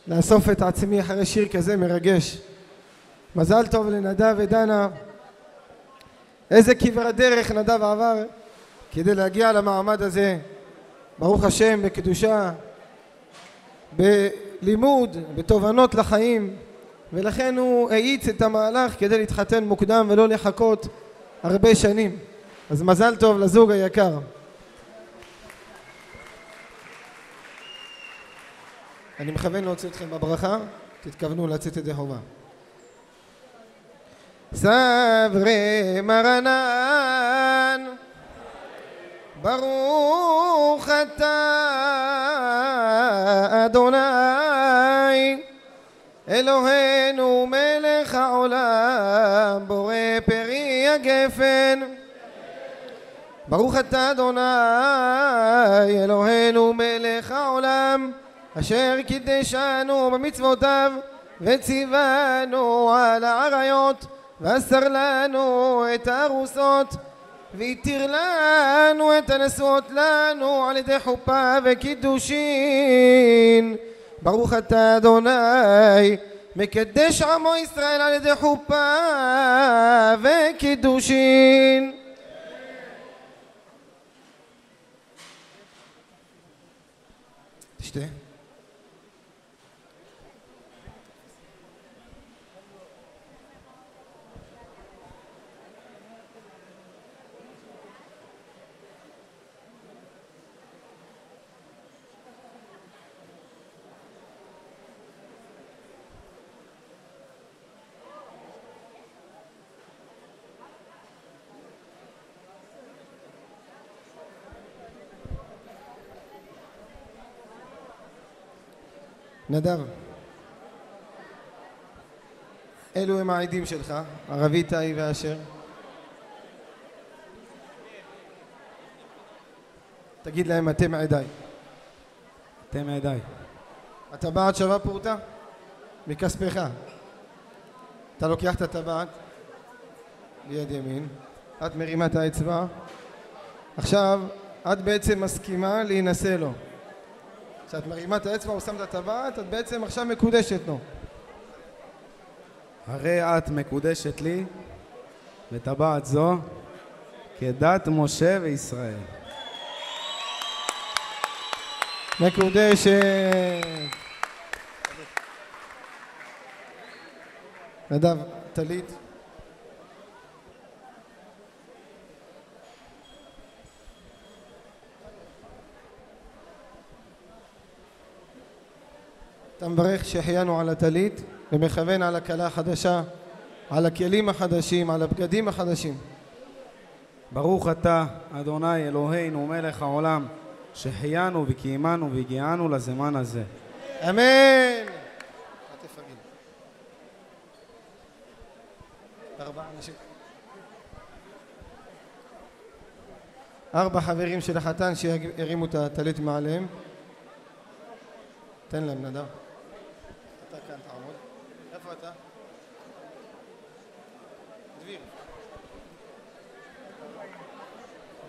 לאסוף את עצמי אחרי שיר כזה מרגש. מזל טוב לנדב ודנה. איזה כברת דרך נדב עבר כדי להגיע למעמד הזה, ברוך השם, בקדושה, בלימוד, בתובנות לחיים, ולכן הוא האיץ את המהלך כדי להתחתן מוקדם ולא לחכות הרבה שנים. אז מזל טוב לזוג היקר. אני מכוון להוציא אתכם בברכה, תתכוונו לצאת ידי חובה. סברי מרנן ברוך אתה אדוני אלוהינו מלך העולם בורא פרי הגפן. ברוך אתה אדוני אלוהינו מלך העולם אשר קידשנו במצוותיו וציוונו על העריות ואסר לנו את הארוסות והתיר לנו את הנשואות לנו על ידי חופה וקידושין. ברוך אתה אדוני מקדש עמו ישראל על ידי חופה וקידושין. תשתה. נדב, אלו הם העדים שלך, ערבי, תאי ואשר. תגיד להם אתם עדיי. אתם עדיי. הטבעת שווה פורטה? מכספך. אתה לוקח את הטבעת ביד ימין, את מרימה את האצבע, עכשיו את בעצם מסכימה להינשא לו. כשאת מרימה את האצבע או שמת את הטבעת, את בעצם עכשיו מקודשת לו. הרי את מקודשת לי בטבעת זו כדת משה וישראל. מקודשת. נדב, טלית. אתה מברך שהחיינו על הטלית ומכוון על הכלה החדשה, על הכלים החדשים, על הבגדים החדשים. ברוך אתה אדוני אלוהינו מלך העולם שהחיינו וקיימנו והגיענו לזמן הזה. אמן. ארבע חברים של החתן שירימו את הטלית מעליהם. תן להם נדב. אתה כאן תעמוד. איפה אתה? דביר.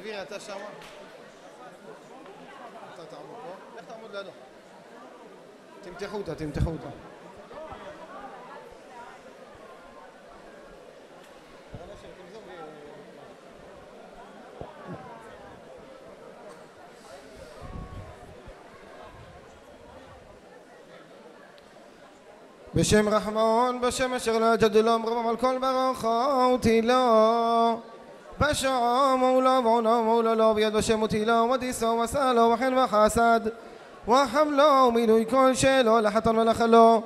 דביר, אתה שם? אתה תעמוד פה. איך תעמוד לידו? תמתחו אותה, תמתחו אותה. בשם רחמון, בשם אשר לא יג'ד לו אמרום על כל ברכה ותהילו בשעום ולא ועונם ולא ביד בשם ותהילו ודיסו וסלו וחן וחסד וחמלו ומילוי כל שלו לחתון ולחלו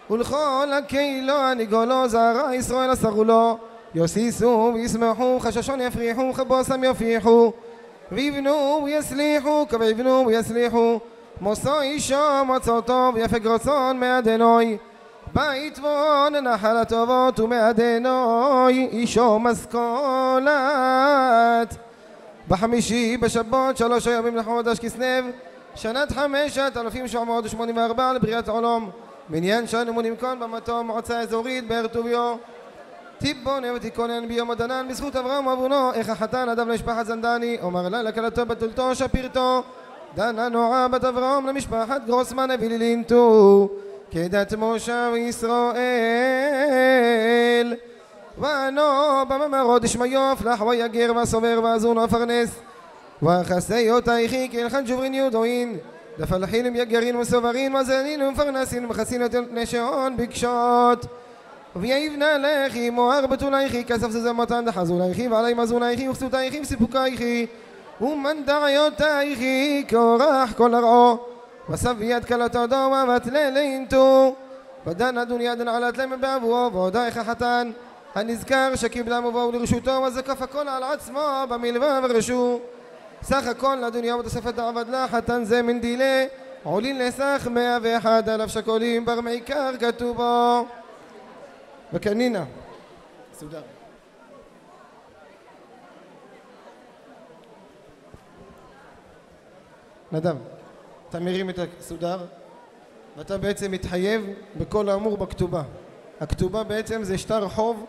ולכל הקהילו הניגולו זרע ישראל אסרו לו יוסיסו וישמחו חששון יפריחו חבוסם יפיחו ויבנו ויסליחו כביבנו ויסליחו מוסו אישו מצו טוב יפק רצון מאדינוי בית וון נחל הטובות ומאדינוי אישו משכולת בחמישי בשבת 3 ימים לחודש כסלו שנת 5784 לבריאת העולם מניין שאנו מונים כאן במקום מועצה אזורית באר טוביו טיבונה ותיקונן ביום הדנן בזכות אברהם אבונו איך החתן אדם למשפחת זנדני אומר לה לכלתו בתולתו שפירתו דנה נועה בת אברהם למשפחת גרוסמן ולילינטו כדת משה וישראל ואנו בממרות דשמיוף לחווה יגר והסובר והזון והפרנס וחסיות היחי כאלחן ג'וברין יודעין דפלחילים יגרין וסוברין מזלין ומפרנסין ומחסין נשעון בקשות ויבנה לכי מוהר בתולייכי כסף זה מתן דחזולייכי ועלי מזולייכי וכסותייכי וסיפוקייכי ומנדעיותייכי כאורח כל הרעו וסביית כלתו דומה ותללינתו ודן הדוניה דן עלת להם באבוו ועודייך החתן הנזכר שקיבלה מבואו לרשותו וזקף הכל על עצמו במלווה ורשו סך הכל לדוניה ותוספת העבד לה חתן זה מן דילה עולין לסך 101,000 שקולים בר מעיקר כתובו וקנינה סודר נדב אתה מרים את הסודר ואתה בעצם מתחייב בכל האמור בכתובה. הכתובה בעצם זה שטר חוב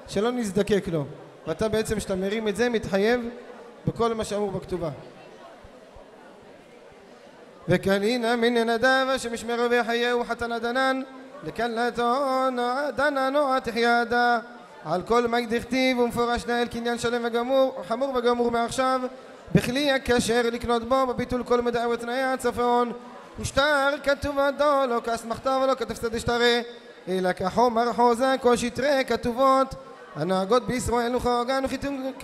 שלא נזדקק לו ואתה בעצם שאתה מרים את זה מתחייב בכל מה שאמור בכתובה. וקנינה מן נדב שמשמרו ויחייהו חתן הדנן לקלתו דנה נועה תחיידה על כל מה דכתיב ומפורש נהל קניין שלם וגמור חמור וגמור מעכשיו בכלי הכשר לקנות בו בביטול כל מדעי ותנאי הצפון ושטר כתוב עדו לא כאסמכתה ולא כתפסת דשטרי אלא כחומר חוזה כל שטרי כתובות הנהגות בישראל וכהוגן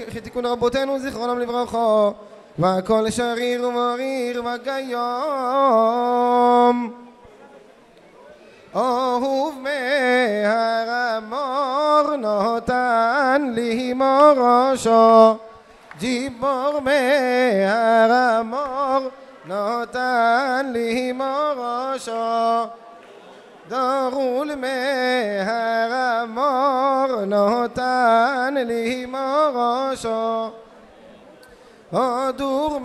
וכתיקון רבותינו זיכרונם לברכה והכל שריר ומריר וגיום אהוב מהרמור נותן לי מורשו גיבור מהרמור נותן לי מורשו דרול מהרמור נותן לי מורשו דור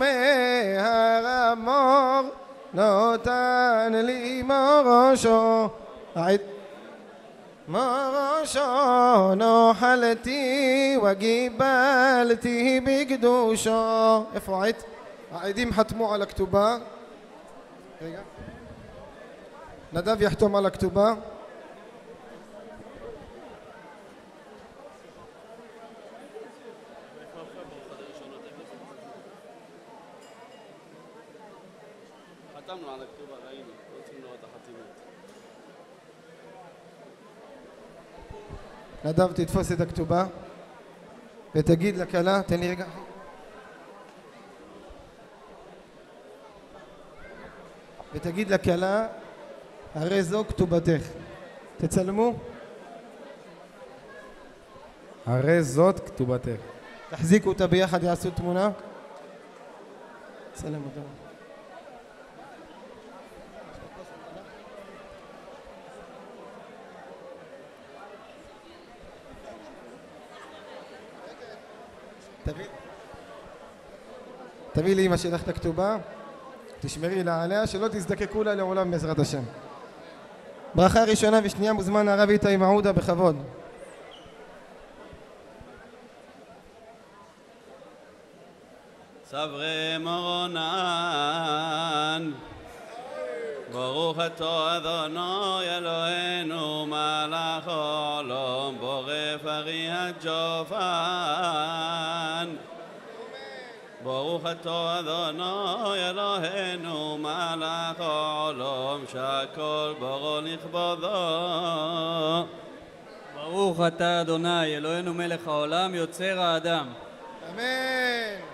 מהרמור נותן לי מורשו מורשו נוחלתי וגיבלתי בקדושו. איפה העד? העדים חתמו על הכתובה. רגע נדב יחתום על הכתובה. חתמנו על הכתובה, ראינו, רוצים לראות את החתימות. נדב תתפוס את הכתובה ותגיד לכלה, תן לי רגע. ותגיד לכלה, הרי זו כתובתך. תצלמו. הרי זאת כתובתך. תחזיקו אותה ביחד, יעשו תמונה. צלם אותה. תביא לאמא שלך את הכתובה, תשמרי לה עליה, שלא תזדקקו לה לעולם בעזרת השם. ברכה ראשונה ושנייה מוזמן הרב איתי מעודה בכבוד. סברי מרונן ברוך אתה אדוני אלוהינו מלך העולם בורא פרי הג'ופן ברוך אתה אדוני אלוהינו מלך העולם שהכל ברא לכבודו ברוך אתה אדוני אלוהינו מלך העולם יוצר האדם אמן.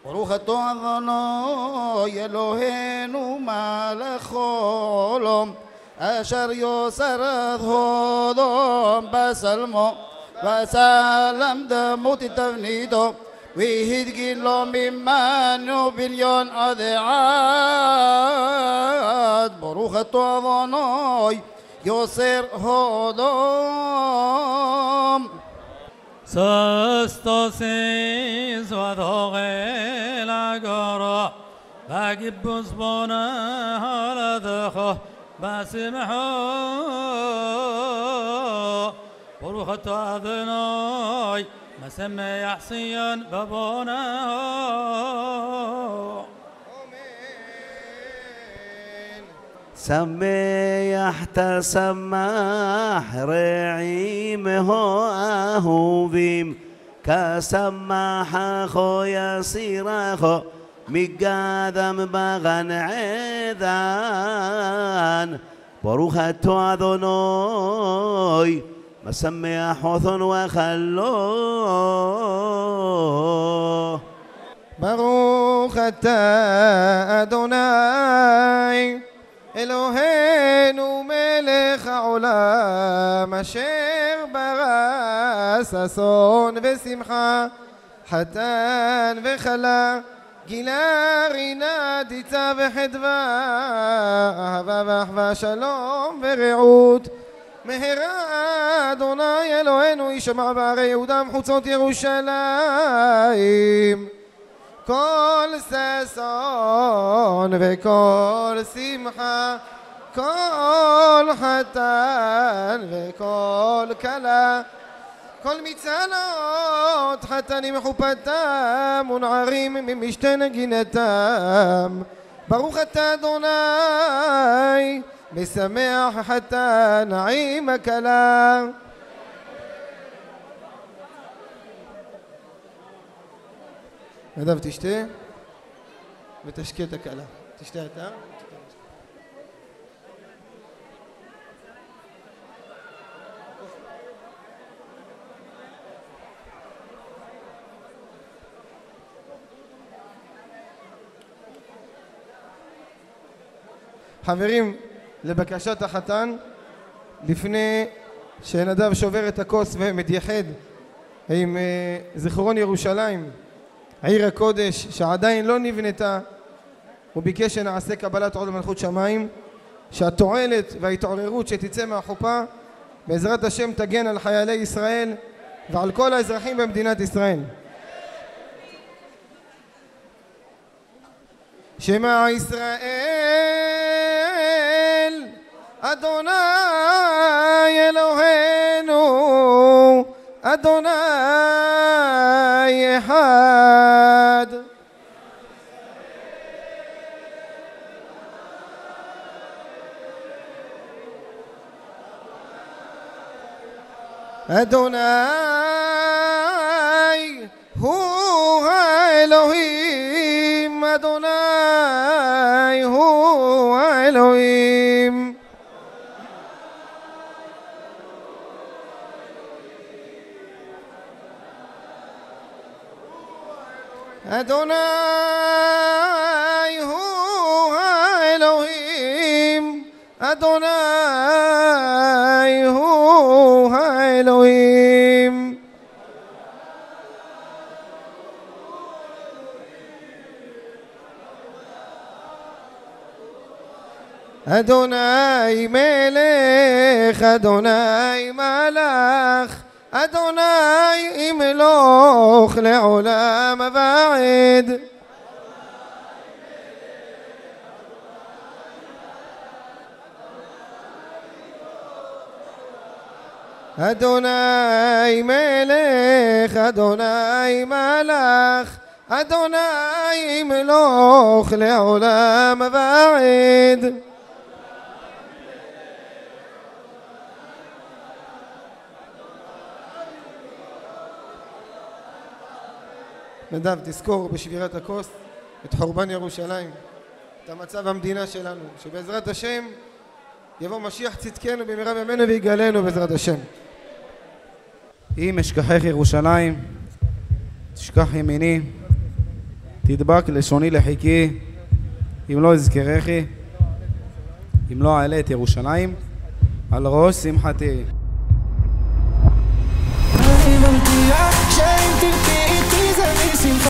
ברוך אתה אדוני אלוהינו מלך העולם אשר יוסר את הודו בסלמו וסלם דמות תבניתו והדגין לו ממנו בליון עד עד ברוך אתה אדוני יוסר הודו Sostosis vadogel agara Vagibus bona haladakha Basimho Baruch atah Adonai משמח ציון בבונה. שמח תשמח רעים אהובים כשמחו יסירחו מגדם בגן עדן ברוך אתה אדוני משמח אותנו וחלו ברוך אתה אדוני אלוהינו מלך העולם אשר ברא ששון ושמחה חתן וכלה גילה רינה דיצה וחדווה אהבה ואחווה שלום ורעות מהרה אדוני אלוהינו ישמע בערי יהודה ומחוצות ירושלים כל ששון וכל שמחה כל חתן וכל כלה כל מצלות חתנים מחופתם ונערים ממשתה נגינתם ברוך אתה אדוני משמח חתן עם הכלה. נדב תשתה ותשקה את הכלה. תשתה אתה. חברים, לבקשת החתן, לפני שנדב שובר את הכוס ומתייחד עם זיכרון ירושלים, עיר הקודש שעדיין לא נבנתה, הוא ביקש שנעשה קבלת עול מלכות שמיים, שהתועלת וההתעוררות שתצא מהחופה בעזרת השם תגן על חיילי ישראל ועל כל האזרחים במדינת ישראל. שמע ישראל אדוני אלוהינו אדוני אחד. אדוני הוא האלוהים אדוני הוא האלוהים. אדוני הוא האלוהים אדוני הוא האלוהים. אדוני מלך אדוני מלך אדוני ימלוך לעולם ועד. אדוני מלך אדוני מלך אדוני ימלוך לעולם ועד. נדב, תזכור בשבירת הכוס את חורבן ירושלים, את המצב המדינה שלנו, שבעזרת השם יבוא משיח צדקנו במהרה בימינו ויגאלנו בעזרת השם. אם אשכחך ירושלים תשכח ימיני, תדבק לשוני לחיקי, אם לא אזכרכי, אם לא אעלה את ירושלים על ראש שמחתי.